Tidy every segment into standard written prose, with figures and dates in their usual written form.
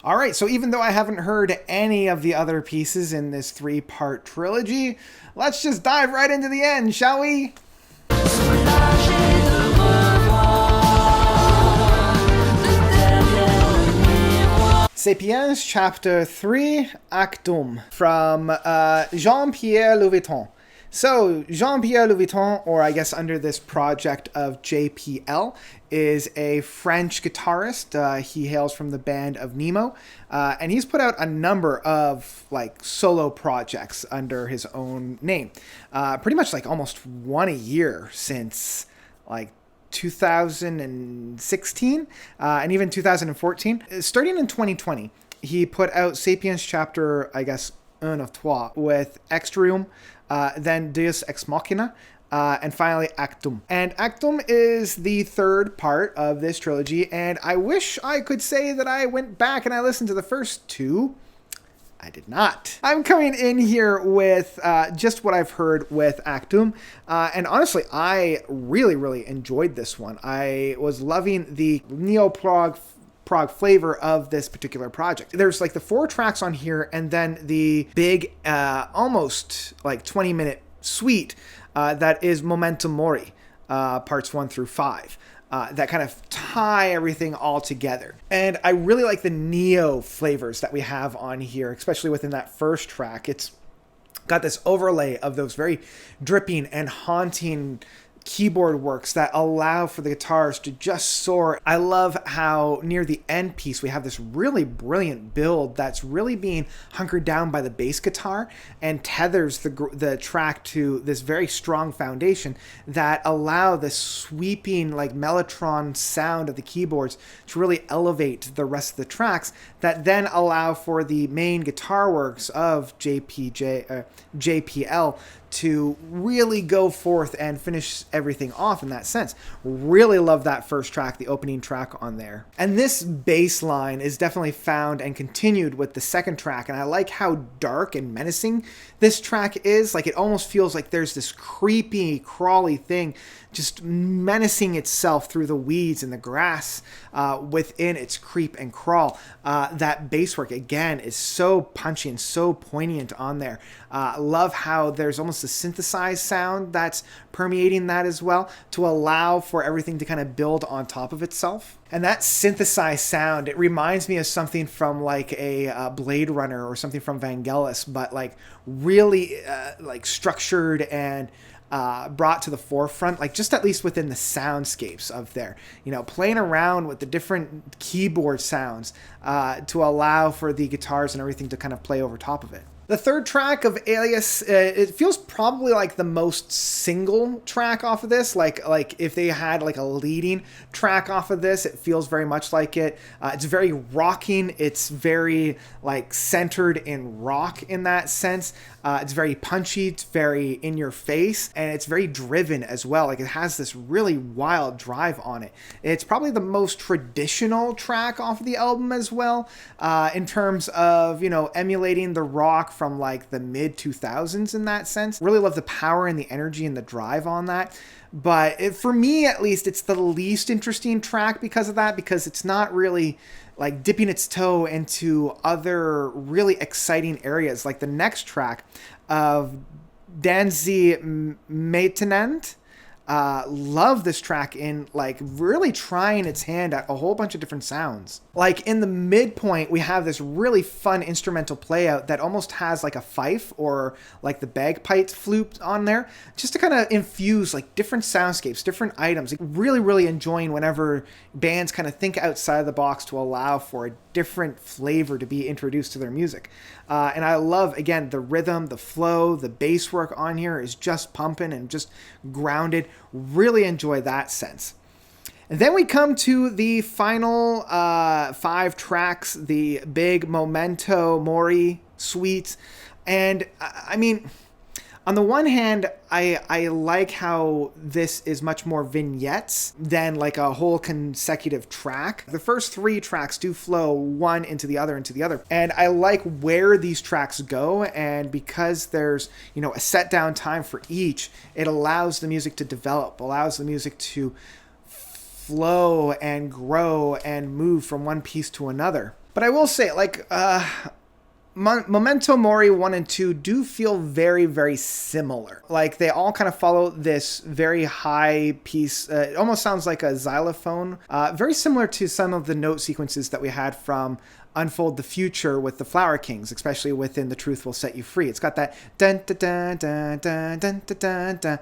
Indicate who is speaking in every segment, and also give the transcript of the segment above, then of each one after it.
Speaker 1: All right, so even though I haven't heard any of the other pieces in this three-part trilogy, let's just dive right into the end, shall we? Sapiens, chapter 3, Actum, from Jean-Pierre Louveton. So, Jean-Pierre Louveton, or I guess under this project of JPL, is a French guitarist. He hails from the band of Nemo, and he's put out a number of like solo projects under his own name. Pretty much like almost one a year since like 2016 and even 2014. Starting in 2020, he put out Sapiens chapter, I guess, un of trois, with Extrium, then Deus Ex Machina, and finally Actum. And Actum is the third part of this trilogy, and I wish I could say that I went back and I listened to the first two. I did not. I'm coming in here with just what I've heard with Actum, and honestly, I really enjoyed this one. I was loving the neo-prog flavor of this particular project. There's like the 4 tracks on here, and then the big, almost like 20-minute suite that is Momentum Mori, parts 1 through 5. That kind of tie everything all together. And I really like the neo flavors that we have on here, especially within that first track. It's got this overlay of those very dripping and haunting keyboard works that allow for the guitars to just soar. I love how near the end piece we have this really brilliant build that's really being hunkered down by the bass guitar and tethers the track to this very strong foundation that allow the sweeping like mellotron sound of the keyboards to really elevate the rest of the tracks, that then allow for the main guitar works of JPL to really go forth and finish everything off in that sense. Really love that first track, the opening track on there. And this bass line is definitely found and continued with the second track, and I like how dark and menacing this track is. Like, it almost feels like there's this creepy, crawly thing just menacing itself through the weeds and the grass within its creep and crawl. That bass work, again, is so punchy and so poignant on there. Love how there's almost a synthesized sound that's permeating that as well, to allow for everything to kind of build on top of itself. And that synthesized sound, it reminds me of something from like a Blade Runner or something from Vangelis, but like really like structured and brought to the forefront, like just at least within the soundscapes of there, you know, playing around with the different keyboard sounds to allow for the guitars and everything to kind of play over top of it. The third track of Alias, it feels probably like the most single track off of this. Like if they had like a leading track off of this, it feels very much like it. It's very rocking. It's very like centered in rock in that sense. It's very punchy. It's very in your face, and it's very driven as well. Like, it has this really wild drive on it. It's probably the most traditional track off of the album as well, in terms of, you know, emulating the rock from like the mid 2000s in that sense. Really love the power and the energy and the drive on that. But for me, at least, it's the least interesting track because of that, because it's not really like dipping its toe into other really exciting areas. Like the next track of Danzy Maintenant. Love this track in like really trying its hand at a whole bunch of different sounds. Like in the midpoint, we have this really fun instrumental play out that almost has like a fife or like the bagpipe flute on there, just to kind of infuse like different soundscapes, different items. Like, really enjoying whenever bands kind of think outside the box to allow for a different flavor to be introduced to their music. And I love, again, the rhythm, the flow, the bass work on here is just pumping and just grounded. Really enjoy that sense. And then we come to the final 5 tracks, the big Memento Mori suite. And I mean, on the one hand, I like how this is much more vignettes than like a whole consecutive track. The first 3 tracks do flow one into the other. And I like where these tracks go, and because there's, you know, a set down time for each, it allows the music to develop, allows the music to flow and grow and move from one piece to another. But I will say, like, Memento Mori 1 and 2 do feel very, very similar. Like, they all kind of follow this very high piece. It almost sounds like a xylophone. Very similar to some of the note sequences that we had from Unfold the Future with the Flower Kings, especially within The Truth Will Set You Free. It's got that dun dun dun dun dun dun dun dun.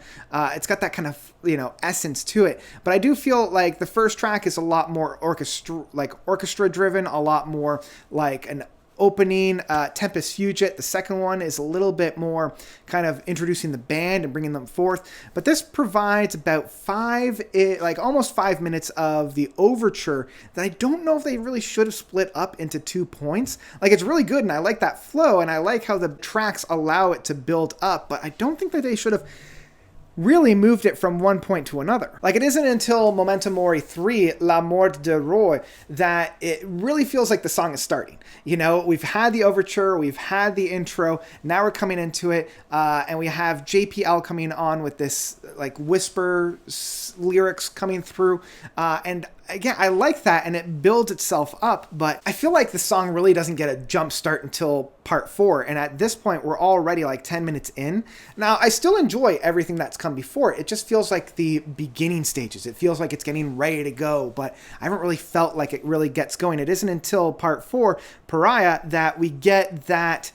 Speaker 1: It's got that kind of, essence to it. But I do feel like the first track is a lot more orchestra driven, a lot more like an opening Tempest Fugit. The second one is a little bit more kind of introducing the band and bringing them forth. But this provides about almost 5 minutes of the overture that I don't know if they really should have split up into 2 points. Like, it's really good and I like that flow and I like how the tracks allow it to build up, but I don't think that they should have really moved it from one point to another. Like, it isn't until Memento Mori 3, La Mort de Roy, that it really feels like the song is starting. We've had the overture, we've had the intro, now we're coming into it, and we have JPL coming on with this, like, whisper lyrics coming through, and again, I like that, and it builds itself up, but I feel like the song really doesn't get a jump start until part 4, and at this point, we're already like 10 minutes in. Now, I still enjoy everything that's come before. It just feels like the beginning stages. It feels like it's getting ready to go, but I haven't really felt like it really gets going. It isn't until part 4, Pariah, that we get that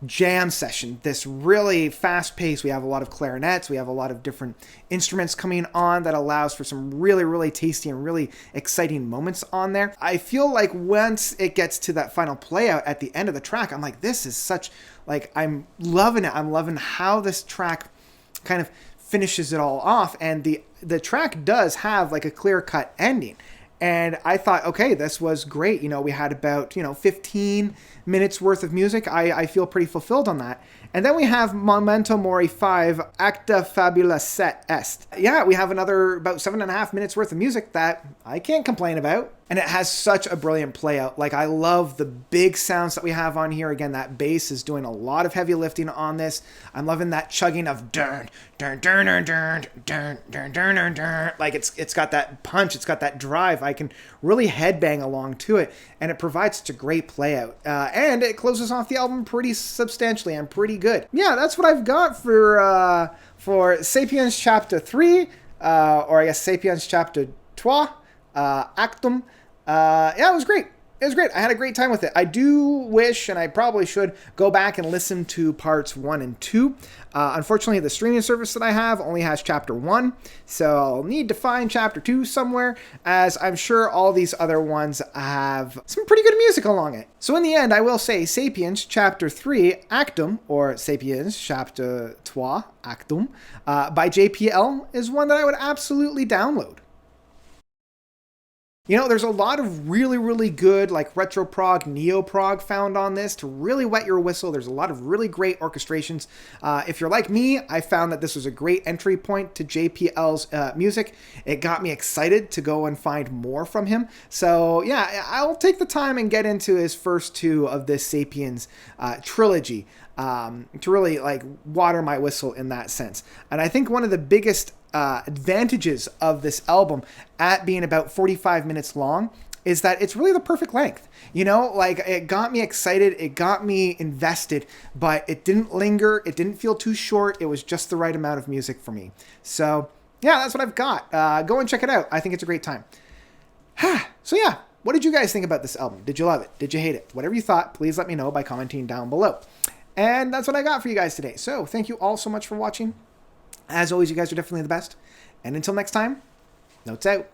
Speaker 1: jam session, this really fast pace. We have a lot of clarinets, we have a lot of different instruments coming on that allows for some really, really tasty and really exciting moments on there. I feel like once it gets to that final play out at the end of the track, I'm like, this is such, like, I'm loving it. I'm loving how this track kind of finishes it all off, and the track does have like a clear-cut ending. And I thought, okay, this was great. We had about, 15 minutes worth of music. I feel pretty fulfilled on that. And then we have Memento Mori 5, Acta Fabula Set Est. Yeah, we have another about 7.5 minutes worth of music that I can't complain about. And it has such a brilliant play out. Like, I love the big sounds that we have on here. Again, that bass is doing a lot of heavy lifting on this. I'm loving that chugging of dun, dun, dun, dun, dun, dun, dun, dun, dun, dun. Like, it's got that punch. It's got that drive. I can really headbang along to it. And it provides such a great play out. And it closes off the album pretty substantially and pretty good. Yeah, that's what I've got for Sapiens Chapter 3, or I guess Sapiens Chapter 3, Actum. Yeah, it was great. It was great. I had a great time with it. I do wish, and I probably should, go back and listen to parts 1 and 2. Unfortunately, the streaming service that I have only has chapter 1, so I'll need to find chapter 2 somewhere, as I'm sure all these other ones have some pretty good music along it. So in the end, I will say Sapiens chapter 3, Actum, or Sapiens chapter 3, Actum, by JPL is one that I would absolutely download. There's a lot of really, really good, like, retro prog, neo prog found on this to really wet your whistle. There's a lot of really great orchestrations. If you're like me, I found that this was a great entry point to JPL's music. It got me excited to go and find more from him. So yeah, I'll take the time and get into his first 2 of this Sapiens trilogy to really, like, water my whistle in that sense. And I think one of the biggest advantages of this album at being about 45 minutes long is that it's really the perfect length. Like, it got me excited, it got me invested, but it didn't linger, it didn't feel too short, it was just the right amount of music for me. So yeah, that's what I've got. Go and check it out. I think it's a great time. So yeah, what did you guys think about this album? Did you love it? Did you hate it? Whatever you thought, please let me know by commenting down below. And that's what I got for you guys today. So thank you all so much for watching. As always, you guys are definitely the best. And until next time, notes out.